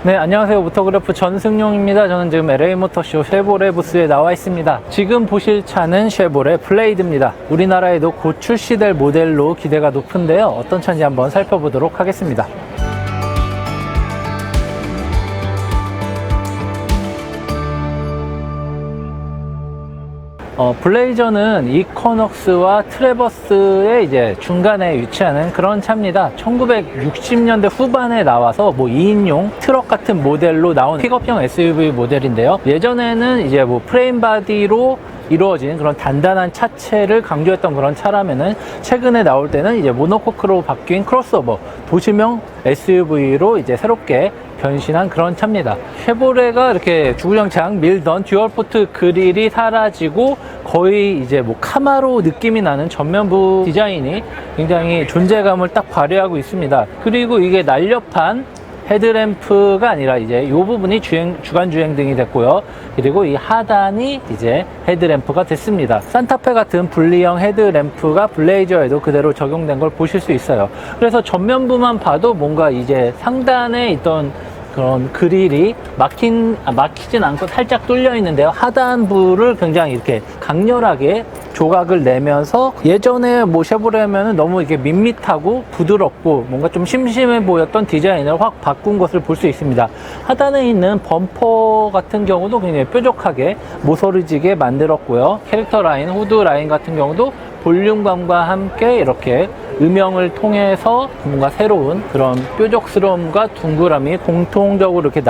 네, 안녕하세요. 모터그래프 전승용입니다. 저는 지금 LA 모터쇼 쉐보레 부스에 나와 있습니다. 지금 보실 차는 쉐보레 블레이드입니다. 우리나라에도 곧 출시될 모델로 기대가 높은데요. 어떤 차인지 한번 살펴보도록 하겠습니다. 블레이저는 이코넉스와 트래버스의 이제 중간에 위치하는 그런 차입니다. 1960년대 후반에 나와서 2인용 트럭 같은 모델로 나온 픽업형 SUV 모델인데요. 예전에는 이제 프레임 바디로 이루어진 그런 단단한 차체를 강조했던 그런 차라면은 최근에 나올 때는 이제 모노코크로 바뀐 크로스오버 도시명 SUV로 이제 새롭게 변신한 그런 차입니다. 쉐보레가 이렇게 주구장창 밀던 듀얼포트 그릴이 사라지고 거의 이제 카마로 느낌이 나는 전면부 디자인이 굉장히 존재감을 딱 발휘하고 있습니다. 그리고 이게 날렵한 헤드램프가 아니라 이제 이 부분이 주간 주행등이 됐고요. 그리고 이 하단이 이제 헤드램프가 됐습니다. 산타페 같은 분리형 헤드램프가 블레이저에도 그대로 적용된 걸 보실 수 있어요. 그래서 전면부만 봐도 뭔가 이제 상단에 있던 그런 그릴이 막히진 않고 살짝 뚫려 있는데요. 하단부를 굉장히 이렇게 강렬하게 조각을 내면서 예전에 쉐보레면은 너무 이렇게 밋밋하고 부드럽고 뭔가 좀 심심해 보였던 디자인을 확 바꾼 것을 볼 수 있습니다. 하단에 있는 범퍼 같은 경우도 굉장히 뾰족하게 모서리지게 만들었고요. 캐릭터 라인, 후드 라인 같은 경우도 볼륨감과 함께 이렇게 음영을 통해서 뭔가 새로운 그런 뾰족스러움과 둥그람이 공통적으로 이렇게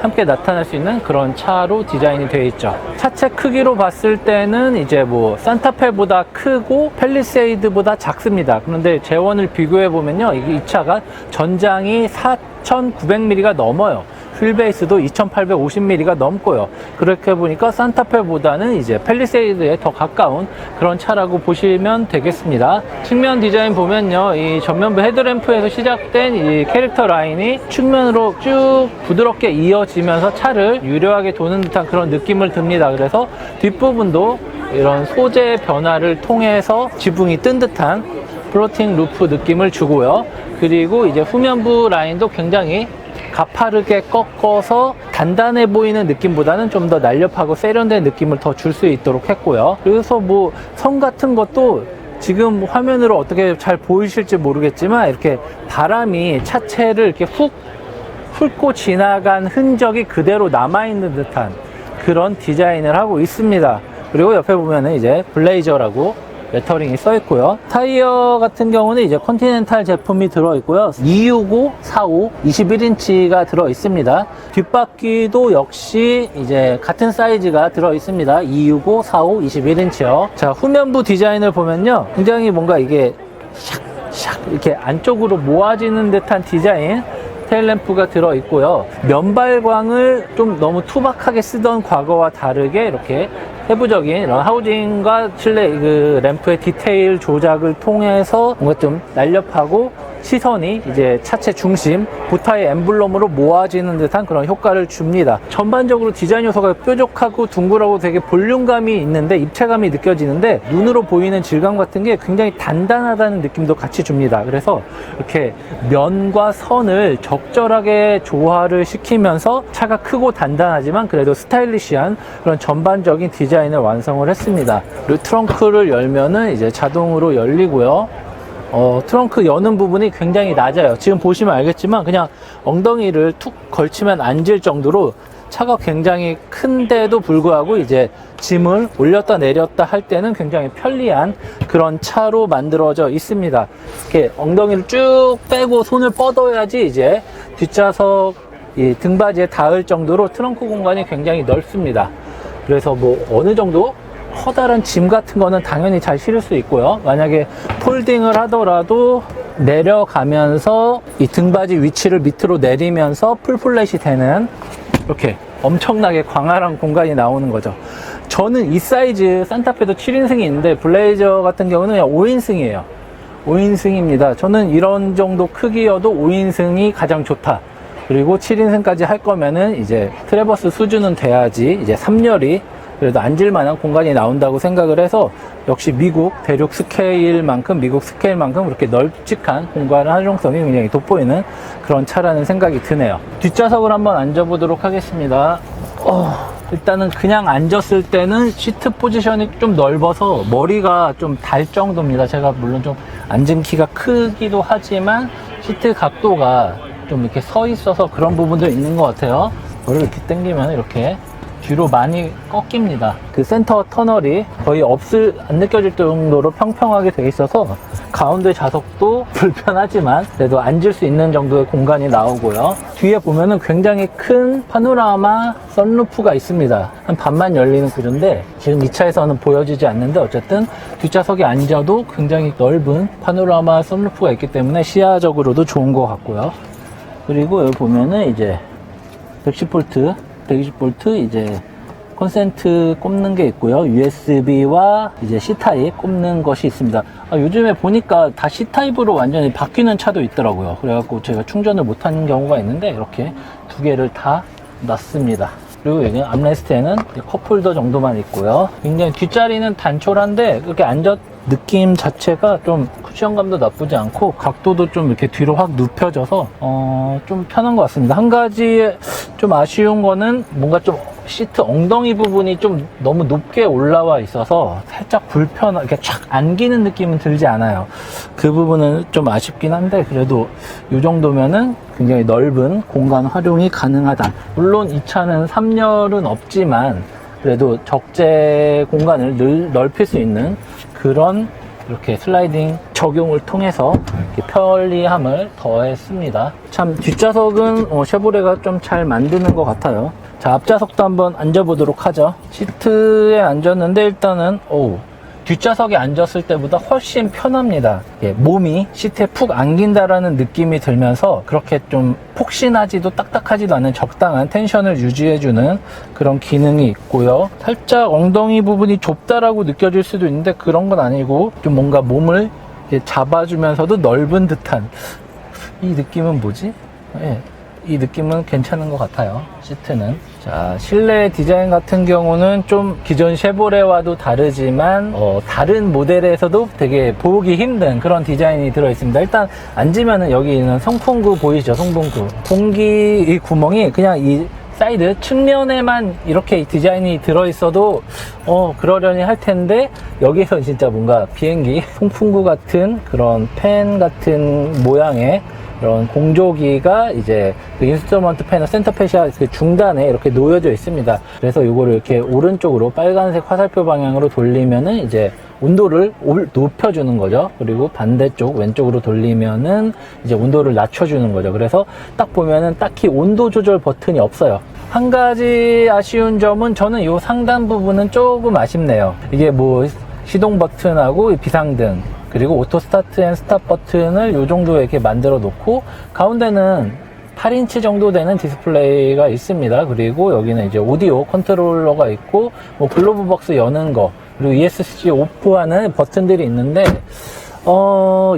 함께 나타날 수 있는 그런 차로 디자인이 되어 있죠. 차체 크기로 봤을 때는 이제 산타페보다 크고 팰리세이드보다 작습니다. 그런데 재원을 비교해 보면요, 이 차가 전장이 4,900mm가 넘어요. 휠베이스도 2850mm가 넘고요. 그렇게 보니까 산타페보다는 이제 팰리세이드에 더 가까운 그런 차라고 보시면 되겠습니다. 측면 디자인 보면요, 이 전면부 헤드램프에서 시작된 이 캐릭터 라인이 측면으로 쭉 부드럽게 이어지면서 차를 유려하게 도는 듯한 그런 느낌을 듭니다. 그래서 뒷부분도 이런 소재 변화를 통해서 지붕이 뜬 듯한 플로팅 루프 느낌을 주고요. 그리고 이제 후면부 라인도 굉장히 가파르게 꺾어서 단단해 보이는 느낌보다는 좀 더 날렵하고 세련된 느낌을 더 줄 수 있도록 했고요. 그래서 선 같은 것도 지금 화면으로 어떻게 잘 보이실지 모르겠지만 이렇게 바람이 차체를 이렇게 훑고 지나간 흔적이 그대로 남아있는 듯한 그런 디자인을 하고 있습니다. 그리고 옆에 보면은 이제 블레이저라고 레터링이 써 있고요. 타이어 같은 경우는 이제 컨티넨탈 제품이 들어 있고요. 265, 45, 21인치가 들어 있습니다. 뒷바퀴도 역시 이제 같은 사이즈가 들어 있습니다. 265, 45, 21인치요. 자, 후면부 디자인을 보면요, 굉장히 뭔가 이게 샥샥 이렇게 안쪽으로 모아지는 듯한 디자인 테일램프가 들어 있고요. 면발광을 좀 너무 투박하게 쓰던 과거와 다르게 이렇게 세부적인 이런 하우징과 실내 램프의 디테일 조작을 통해서 뭔가 좀 날렵하고 시선이 이제 차체 중심, 보타의 엠블럼으로 모아지는 듯한 그런 효과를 줍니다. 전반적으로 디자인 요소가 뾰족하고 둥그러고 되게 볼륨감이 있는데 입체감이 느껴지는데 눈으로 보이는 질감 같은 게 굉장히 단단하다는 느낌도 같이 줍니다. 그래서 이렇게 면과 선을 적절하게 조화를 시키면서 차가 크고 단단하지만 그래도 스타일리시한 그런 전반적인 디자인을 완성을 했습니다. 그리고 트렁크를 열면은 이제 자동으로 열리고요. 트렁크 여는 부분이 굉장히 낮아요. 지금 보시면 알겠지만 그냥 엉덩이를 툭 걸치면 앉을 정도로 차가 굉장히 큰데도 불구하고 이제 짐을 올렸다 내렸다 할 때는 굉장히 편리한 그런 차로 만들어져 있습니다. 이렇게 엉덩이를 쭉 빼고 손을 뻗어야지 이제 뒷좌석 이 등받이에 닿을 정도로 트렁크 공간이 굉장히 넓습니다. 그래서 어느 정도 커다란 짐 같은 거는 당연히 잘 실을 수 있고요. 만약에 폴딩을 하더라도 내려가면서 이 등받이 위치를 밑으로 내리면서 풀플랫이 되는 이렇게 엄청나게 광활한 공간이 나오는 거죠. 저는 이 사이즈 산타페도 7인승이 있는데 블레이저 같은 경우는 그냥 5인승이에요. 5인승입니다. 저는 이런 정도 크기여도 5인승이 가장 좋다. 그리고 7인승까지 할 거면은 이제 트래버스 수준은 돼야지 이제 3열이 그래도 앉을 만한 공간이 나온다고 생각을 해서 역시 미국 대륙 스케일만큼 그렇게 널찍한 공간 활용성이 굉장히 돋보이는 그런 차라는 생각이 드네요. 뒷좌석을 한번 앉아보도록 하겠습니다. 일단은 그냥 앉았을 때는 시트 포지션이 좀 넓어서 머리가 좀 달 정도입니다. 제가 물론 좀 앉은 키가 크기도 하지만 시트 각도가 좀 이렇게 서 있어서 그런 부분도 있는 것 같아요. 머리를 이렇게 당기면 이렇게 뒤로 많이 꺾입니다. 그 센터 터널이 거의 안 느껴질 정도로 평평하게 돼 있어서 가운데 좌석도 불편하지만 그래도 앉을 수 있는 정도의 공간이 나오고요. 뒤에 보면은 굉장히 큰 파노라마 선루프가 있습니다. 한 반만 열리는 구조인데 지금 이 차에서는 보여지지 않는데 어쨌든 뒷좌석에 앉아도 굉장히 넓은 파노라마 선루프가 있기 때문에 시야적으로도 좋은 것 같고요. 그리고 여기 보면은 이제 110V 이제 콘센트 꼽는 게 있고요. USB와 이제 C타입 꼽는 것이 있습니다. 요즘에 보니까 다 C타입으로 완전히 바뀌는 차도 있더라고요. 그래갖고 제가 충전을 못하는 경우가 있는데 이렇게 두 개를 다 놨습니다. 그리고 여기 암레스트에는 컵홀더 정도만 있고요. 굉장히 뒷자리는 단촐한데 이렇게 느낌 자체가 좀 쿠션감도 나쁘지 않고 각도도 좀 이렇게 뒤로 확 눕혀져서 좀 편한 것 같습니다. 한 가지 좀 아쉬운 거는 뭔가 좀 시트 엉덩이 부분이 좀 너무 높게 올라와 있어서 살짝 이렇게 촥 안기는 느낌은 들지 않아요. 그 부분은 좀 아쉽긴 한데 그래도 이 정도면은 굉장히 넓은 공간 활용이 가능하다. 물론 이 차는 3열은 없지만 그래도 적재 공간을 넓힐 수 있는 그런 이렇게 슬라이딩 적용을 통해서 이렇게 편리함을 더했습니다. 참 뒷좌석은 쉐보레가 좀 잘 만드는 것 같아요. 자, 앞좌석도 한번 앉아보도록 하죠. 시트에 앉았는데 일단은 뒷좌석에 앉았을 때보다 훨씬 편합니다. 몸이 시트에 푹 안긴다라는 느낌이 들면서 그렇게 좀 폭신하지도 딱딱하지도 않은 적당한 텐션을 유지해주는 그런 기능이 있고요. 살짝 엉덩이 부분이 좁다라고 느껴질 수도 있는데 그런 건 아니고 좀 뭔가 몸을 잡아주면서도 넓은 듯한 이 느낌은 뭐지? 이 느낌은 괜찮은 것 같아요. 시트는. 자, 실내 디자인 같은 경우는 좀 기존 쉐보레와도 다르지만 다른 모델에서도 되게 보기 힘든 그런 디자인이 들어있습니다. 일단 앉으면은 여기 있는 송풍구 보이시죠? 송풍구. 공기 이 구멍이 그냥 이 사이드 측면에만 이렇게 디자인이 들어있어도 그러려니 할 텐데 여기서 진짜 뭔가 비행기 송풍구 같은 그런 팬 같은 모양의 이런 공조기가 이제 그 인스트루먼트 패널 센터 패시아 그 중단에 이렇게 놓여져 있습니다. 그래서 이거를 이렇게 오른쪽으로 빨간색 화살표 방향으로 돌리면은 이제 온도를 높여주는 거죠. 그리고 반대쪽 왼쪽으로 돌리면은 이제 온도를 낮춰주는 거죠. 그래서 딱 보면은 딱히 온도 조절 버튼이 없어요. 한 가지 아쉬운 점은 저는 이 상단 부분은 조금 아쉽네요. 이게 뭐 시동 버튼하고 비상등 그리고 오토 스타트 앤 스탑 버튼을 이 정도 이렇게 만들어 놓고 가운데는 8인치 정도 되는 디스플레이가 있습니다. 그리고 여기는 이제 오디오 컨트롤러가 있고 뭐 글로브 박스 여는 거 그리고 ESC 오프하는 버튼들이 있는데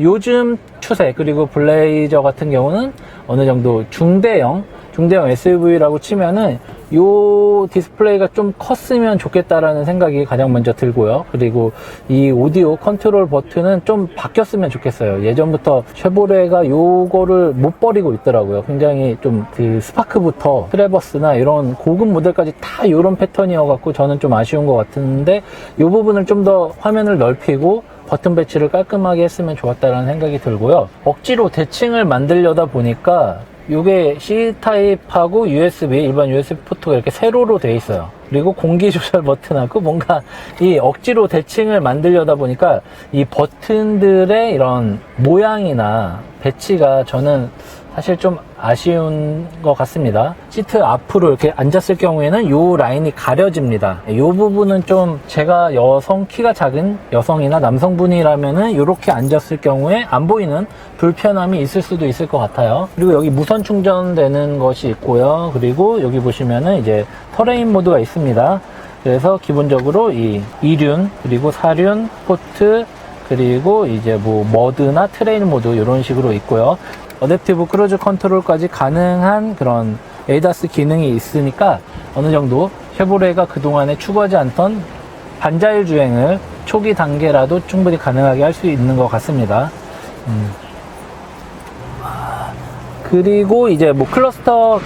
요즘 추세 그리고 블레이저 같은 경우는 어느 정도 중대형 SUV라고 치면은 요 디스플레이가 좀 컸으면 좋겠다라는 생각이 가장 먼저 들고요. 그리고 이 오디오 컨트롤 버튼은 좀 바뀌었으면 좋겠어요. 예전부터 쉐보레가 요거를 못 버리고 있더라고요. 굉장히 좀 그 스파크부터 트래버스나 이런 고급 모델까지 다 요런 패턴이어갖고 저는 좀 아쉬운 것 같은데 요 부분을 좀 더 화면을 넓히고 버튼 배치를 깔끔하게 했으면 좋았다라는 생각이 들고요. 억지로 대칭을 만들려다 보니까 이게 C타입하고 USB, 일반 USB 포트가 이렇게 세로로 되어 있어요. 그리고 공기 조절 버튼하고 뭔가 이 억지로 대칭을 만들려다 보니까 이 버튼들의 이런 모양이나 배치가 저는 사실 좀 아쉬운 것 같습니다. 시트 앞으로 이렇게 앉았을 경우에는 이 라인이 가려집니다. 이 부분은 좀 제가 키가 작은 여성이나 남성분이라면은 이렇게 앉았을 경우에 안 보이는 불편함이 있을 수도 있을 것 같아요. 그리고 여기 무선 충전되는 것이 있고요. 그리고 여기 보시면은 이제 터레인 모드가 있습니다. 그래서 기본적으로 이 2륜 그리고 4륜 포트 그리고 이제 뭐 머드나 트레인 모드 이런 식으로 있고요. 어댑티브 크루즈 컨트롤까지 가능한 그런 ADAS 기능이 있으니까 어느 정도 쉐보레가 그동안에 추구하지 않던 반자율 주행을 초기 단계라도 충분히 가능하게 할 수 있는 것 같습니다. 그리고 이제 뭐 클러스터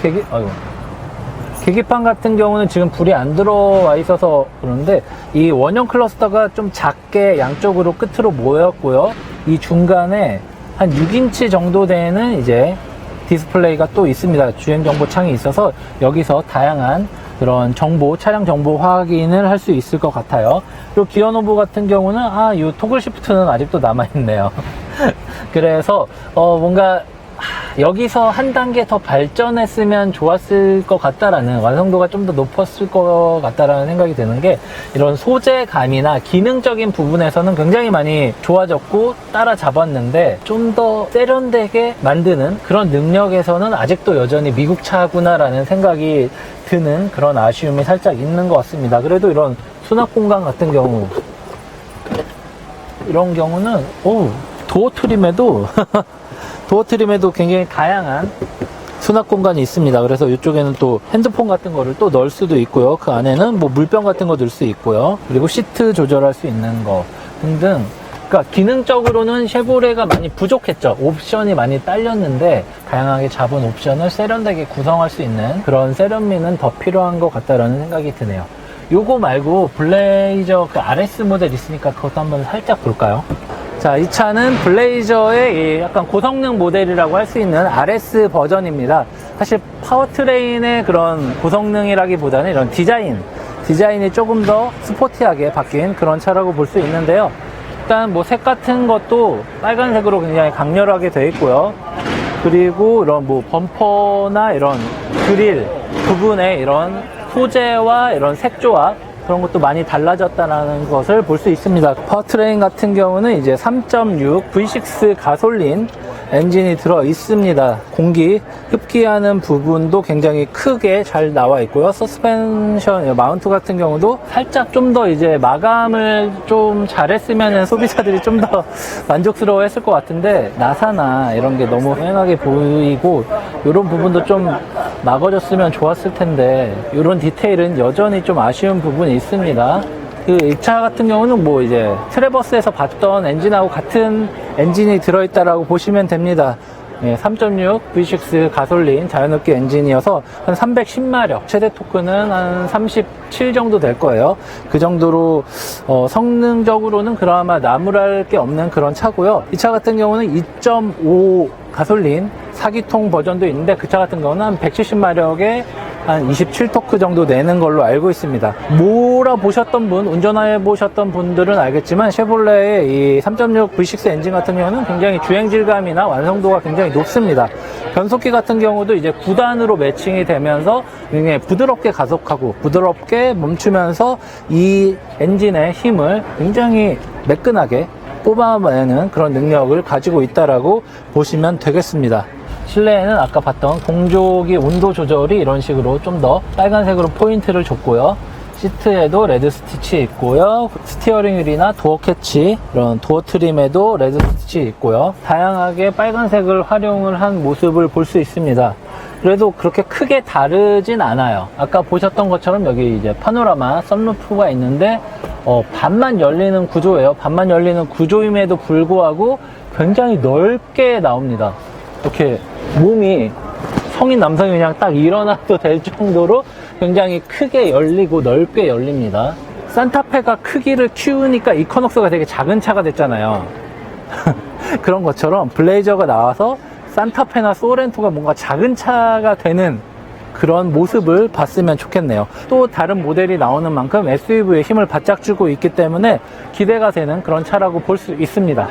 계기판 같은 경우는 지금 불이 안 들어와 있어서 그런데 이 원형 클러스터가 좀 작게 양쪽으로 끝으로 모였고요. 이 중간에 한 6인치 정도 되는 이제 디스플레이가 또 있습니다. 주행 정보 창이 있어서 여기서 다양한 그런 정보, 차량 정보 확인을 할 수 있을 것 같아요. 그리고 기어 노브 같은 경우는 이 토글 시프트는 아직도 남아있네요. 그래서 뭔가 여기서 한 단계 더 발전했으면 좋았을 것 같다라는, 완성도가 좀 더 높았을 것 같다라는 생각이 드는 게, 이런 소재감이나 기능적인 부분에서는 굉장히 많이 좋아졌고 따라잡았는데 좀 더 세련되게 만드는 그런 능력에서는 아직도 여전히 미국 차구나라는 생각이 드는 그런 아쉬움이 살짝 있는 것 같습니다. 그래도 이런 수납 공간 같은 경우, 이런 경우는 도어 트림에도 굉장히 다양한 수납 공간이 있습니다. 그래서 이쪽에는 또 핸드폰 같은 거를 또 넣을 수도 있고요. 그 안에는 뭐 물병 같은 거 넣을 수 있고요. 그리고 시트 조절할 수 있는 거 등등. 그러니까 기능적으로는 쉐보레가 많이 부족했죠. 옵션이 많이 딸렸는데 다양하게 잡은 옵션을 세련되게 구성할 수 있는 그런 세련미는 더 필요한 것 같다라는 생각이 드네요. 요거 말고 블레이저 그 RS 모델 있으니까 그것도 한번 살짝 볼까요? 자, 이 차는 블레이저의 약간 고성능 모델이라고 할 수 있는 RS 버전입니다. 사실 파워트레인의 그런 고성능이라기보다는 이런 디자인이 조금 더 스포티하게 바뀐 그런 차라고 볼 수 있는데요. 일단 뭐 색 같은 것도 빨간색으로 굉장히 강렬하게 되어 있고요. 그리고 이런 뭐 범퍼나 이런 그릴 부분에 이런 소재와 이런 색조합, 그런 것도 많이 달라졌다는 것을 볼 수 있습니다. 파워트레인 같은 경우는 이제 3.6 V6 가솔린 엔진이 들어 있습니다. 공기 흡기하는 부분도 굉장히 크게 잘 나와 있고요. 서스펜션 마운트 같은 경우도 살짝 좀 더 이제 마감을 좀 잘했으면 소비자들이 좀 더 만족스러워 했을 것 같은데, 나사나 이런 게 너무 휑하게 보이고 이런 부분도 좀 막아줬으면 좋았을 텐데, 이런 디테일은 여전히 좀 아쉬운 부분이 있습니다. 이 차 같은 경우는 뭐 이제 트래버스에서 봤던 엔진하고 같은 엔진이 들어있다라고 보시면 됩니다. 3.6 V6 가솔린 자연흡기 엔진이어서 한 310마력, 최대 토크는 한 37 정도 될 거예요. 그 정도로 성능적으로는 그나마 나무랄 게 없는 그런 차고요. 이 차 같은 경우는 2.5 가솔린 4기통 버전도 있는데, 그 차 같은 경우는 한 170마력에 한 27토크 정도 내는 걸로 알고 있습니다. 몰아보셨던 분, 운전해보셨던 분들은 알겠지만 쉐보레의 이 3.6 V6 엔진 같은 경우는 굉장히 주행질감이나 완성도가 굉장히 높습니다. 변속기 같은 경우도 이제 9단으로 매칭이 되면서 굉장히 부드럽게 가속하고 부드럽게 멈추면서 이 엔진의 힘을 굉장히 매끈하게 뽑아내는 그런 능력을 가지고 있다라고 보시면 되겠습니다. 실내에는 아까 봤던 공조기 온도 조절이 이런 식으로 좀 더 빨간색으로 포인트를 줬고요. 시트에도 레드 스티치 있고요. 스티어링 휠이나 도어 캐치, 이런 도어 트림에도 레드 스티치 있고요. 다양하게 빨간색을 활용을 한 모습을 볼 수 있습니다. 그래도 그렇게 크게 다르진 않아요. 아까 보셨던 것처럼 여기 이제 파노라마 선루프가 있는데 반만 열리는 구조예요. 반만 열리는 구조임에도 불구하고 굉장히 넓게 나옵니다. 이렇게 몸이 성인 남성이 그냥 딱 일어나도 될 정도로 굉장히 크게 열리고 넓게 열립니다. 산타페가 크기를 키우니까 이코녹스가 되게 작은 차가 됐잖아요. 그런 것처럼 블레이저가 나와서 산타페나 소렌토가 뭔가 작은 차가 되는 그런 모습을 봤으면 좋겠네요. 또 다른 모델이 나오는 만큼 SUV에 힘을 바짝 주고 있기 때문에 기대가 되는 그런 차라고 볼 수 있습니다.